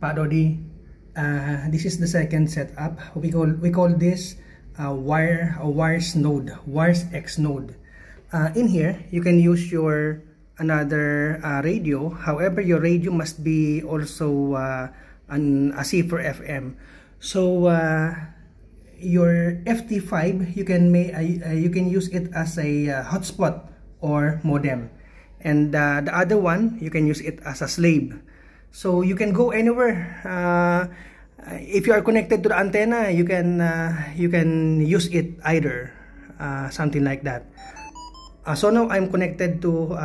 Parody. This is the second setup. We call this wires node, wires X node. In here, you can use your another radio. However, your radio must be also a C4FM. So your FT5, you can use it as a hotspot or modem, and the other one you can use it as a slave. So you can go anywhere. If you are connected to the antenna, you can use it either, something like that. So now I'm connected to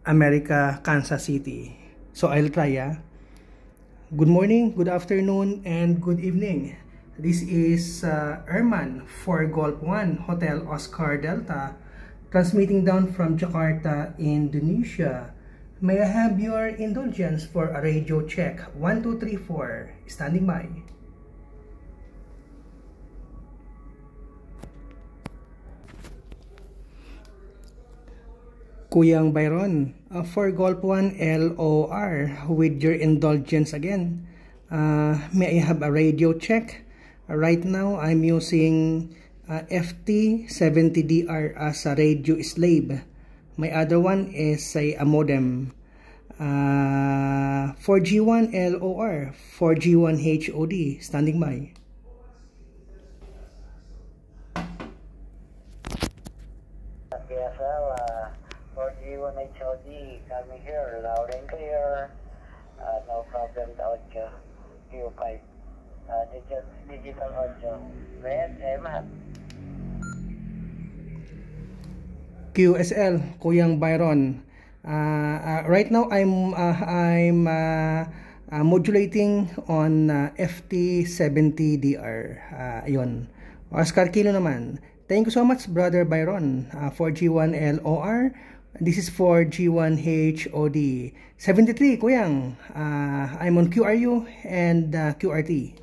America, Kansas City. So I'll try. Good morning, good afternoon, and good evening. This is Erman for Golf 1 Hotel Oscar Delta, transmitting down from Jakarta, Indonesia. May I have your indulgence for a radio check? 1, 2, 3, 4. Standing by. Kuyang Byron, for Golf 1 LOR, with your indulgence again. May I have a radio check? Right now, I'm using FT70DR as a radio slave. My other one is a modem. 4G1 LOR, 4G1 HOD, standing by. PSL, 4G1 HOD, coming here, loud and clear. No problem, the audio. Q5. Digital audio. Red, Emma. QSL, Kuyang Byron. Right now I'm modulating on FT70DR. Ayun. Oscar Kilo naman. Thank you so much, Brother Byron. 4G1 LOR. This is 4G1 HOD. 73, Kuyang. I'm on QRU and QRT.